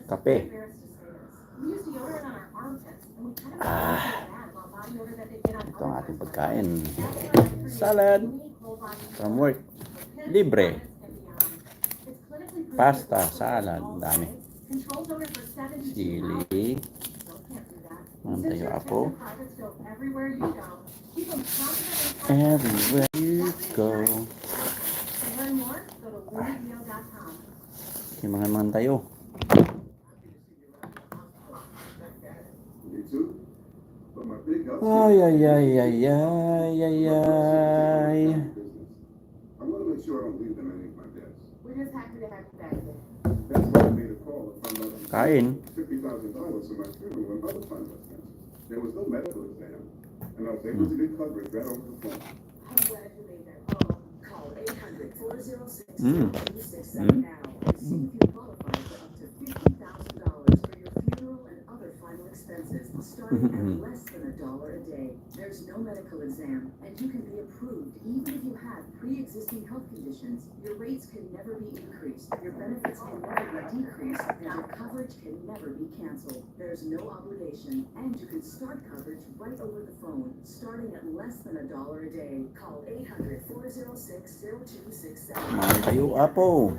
Kape. Ito ang ating pagkain. Salad. From work. Libre. Pasta, salad. Dami. Sili. Mantayo ako. Everywhere you go. Yung mga mantayo. Ay, ay, ay, ay, ay, ay, ay. I want to make sure I don't leave them underneath my desk. We're just happy to have you back there. That's why I made a call to find out Kain. $50,000 for my funeral and other funds. There was no medical exam, and I was able to get coverage right over the phone. I'm glad you made that call. Call 800-406-0267 now and see if you qualify for up to $50,000 for your funeral and other final expenses, starting at less than $1 a day. There's no medical exam, and you can be approved even if you have pre-existing health conditions. Your rates can never be increased, your benefits can never be decreased, and your coverage can never be canceled. There's no obligation, and you can start coverage right over the phone, starting at less than $1 a day. Call 800-406-0267. Mantayo apo.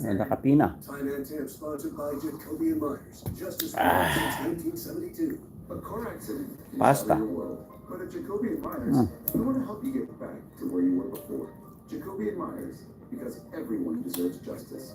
Nakapina. Finance Amp sponsored by Jacoby and Myers. Justice since 1972. A car accident is Pasta. out of your world. But at Jacoby and Myers, we want to help you get back to where you were before. Jacoby and Myers, because everyone deserves justice.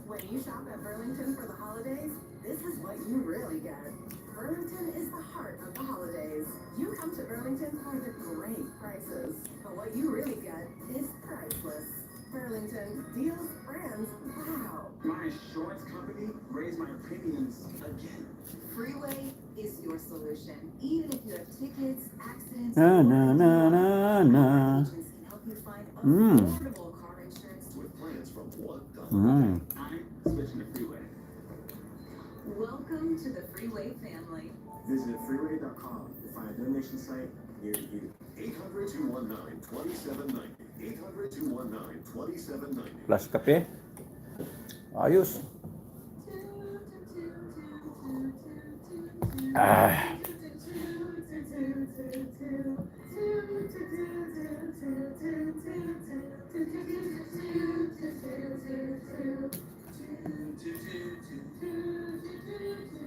When you shop at Burlington for the holidays, this is what you really get. Burlington is the heart of the holidays. You come to Burlington for the great prices, but what you really get is priceless. Burlington, deals, brands, wow. My insurance company raised my premiums again. Freeway is your solution. Even if you have tickets, accidents, Na na na na na. agents can help you find affordable car insurance With plans from $1. Mm. I'm switching to Freeway. Welcome to the Freeway family. Visit freeway.com to find a donation site near you. 800-219-2790. 800-219-2790. Plus kape. Ayos.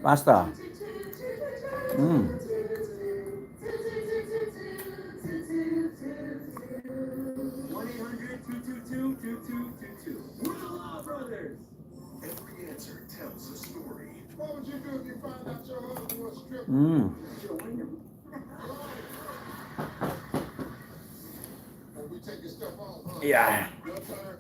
Pasta. 1-800-222-2222. Willow Brothers. Every answer tells a story. What would you do if you found out your husband was stripping? Join them. And we taking stuff off, huh? Yeah. Your turn.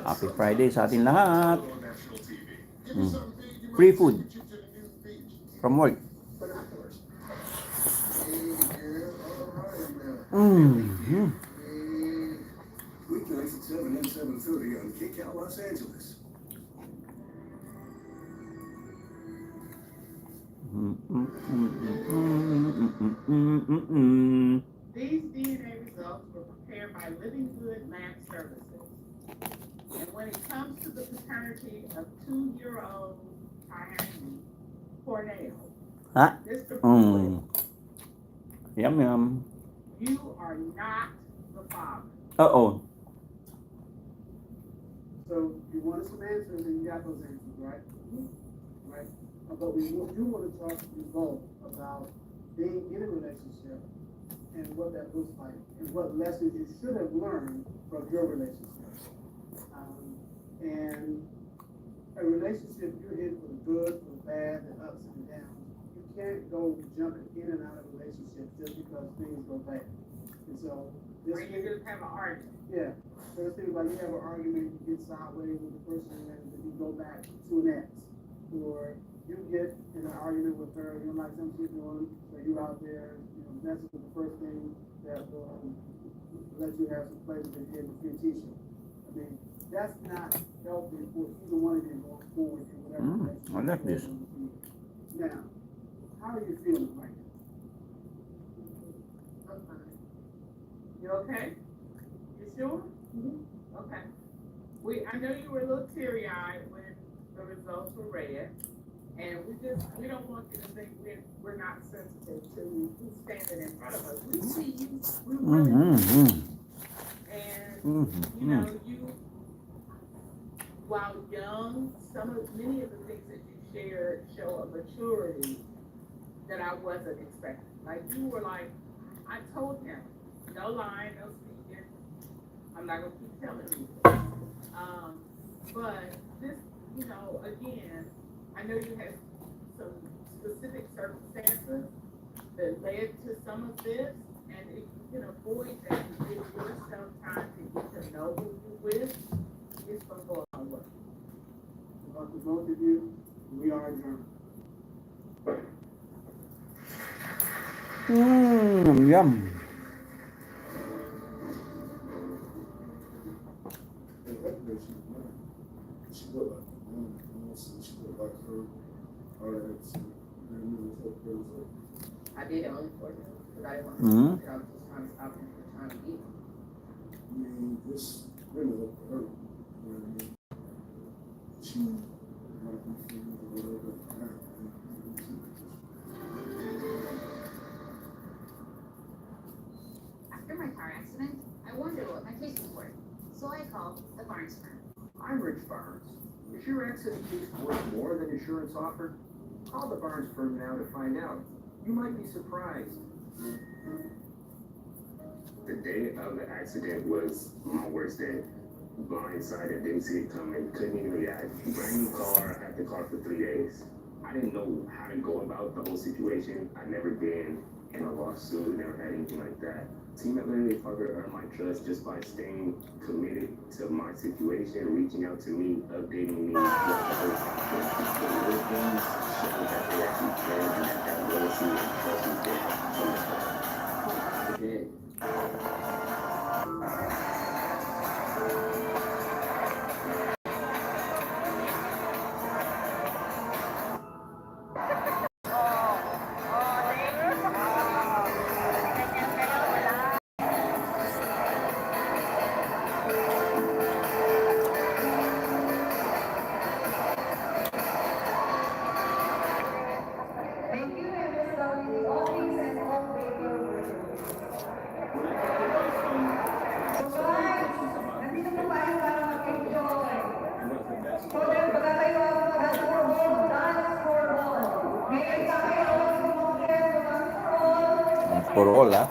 Happy Friday sa atin lahat. On national TV. Give me something big. You Free might food. take you to the new beach. From work. Binoculars. Hey, girl. All right now. Mm. Weeknights at 7 and 7:30 on KCAL Los Angeles. These DNA results were prepared by Living Good Lab Services. And when it comes to the paternity of 2-year-old Tyane Cornell, Ha? Mr. Mm. Yum yum. you are not the father. Uh-oh. So you wanted some answers and you got those answers, right? Right. But we do want to talk to you both about being in a relationship and what that looks like and what lessons you should have learned from your relationship. And a relationship, you're in for the good, for the bad, the ups and the downs. You can't go jumping in and out of a relationship just because things go bad. And so this Or you just have an argument. yeah. So let's think about you have an argument, you get sideways with the person, and then you go back to an ex. Or you get in an argument with her, you don't like something she's doing, so you out there, messing with the first thing that will let you have some pleasure to get with your t-shirt. I mean, that's not healthy for either one of you going forward in whatever relationship I like this. you're in. Now, how are you feeling right now? I'm fine. You okay? You sure? Okay. I know you were a little teary-eyed when the results were read. And we don't want you to think we're not sensitive to who's standing in front of us. We see you, we really do. And, you know, you, while young, many of the things that you shared show a maturity that I wasn't expecting. Like, you were like, I told him, no lying, no speaking. I'm not gonna keep telling you. But this, you know, again, I know you had some specific circumstances that led to some of this, and if you can avoid that and give yourself time to get to know who you're with, it's gonna go a long way. About the both of you, we are adjourned. Yum. She looked like my mom, she looked like her. All that shit. I did it only for him, because I didn't want Mhm. to, I was just trying to stop him from trying to eat. I mean, this really looked for her. You know what I mean? She might be feeling a little bit bad. After my car accident, I wondered what my case was worth, so I called the Barnes firm. I'm Rich Barnes. Is your accident case worth more than insurance offered? Call the Barnes firm now to find out. You might be surprised. The day of the accident was my worst day. Blindsided, didn't see it coming, couldn't even react. Brand new car, had the car for 3 days. I didn't know how to go about the whole situation. I'd never been in a lawsuit, never had anything like that. Team at Literally Fucker earned my trust just by staying committed to my situation, reaching out to me, updating me throughout the whole process. The little things showed that they actually cared and that loyalty and trust was there from the start. Okay. For all, ah.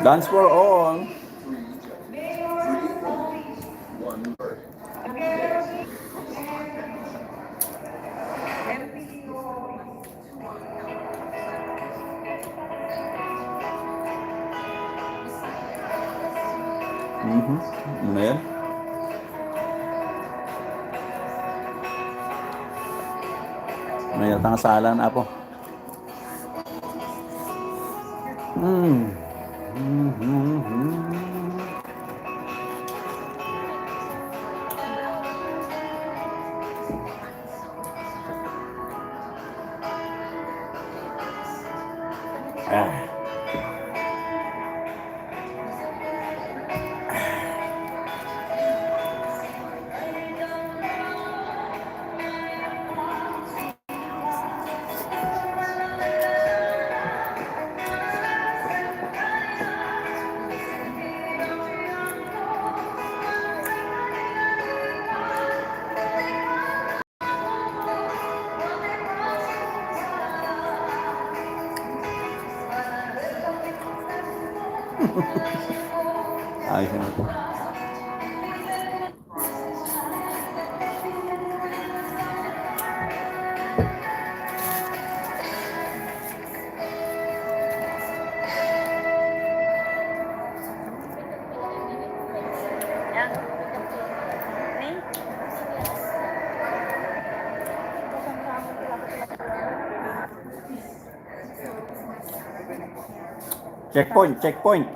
Dance for all. Ano yan? May yatang salan apo. Ayos na ito. Checkpoint, checkpoint.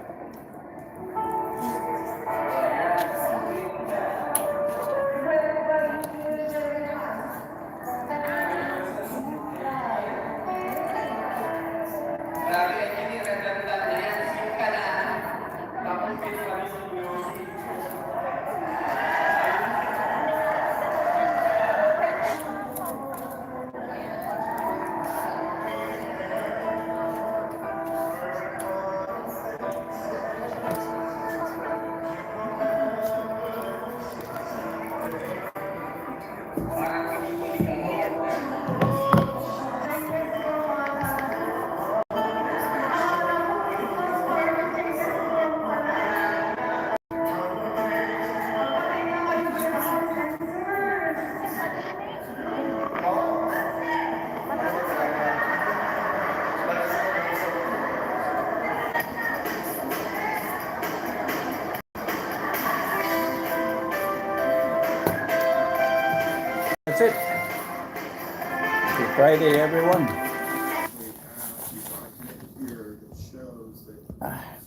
That's it. Happy Friday, everyone. Here that shows that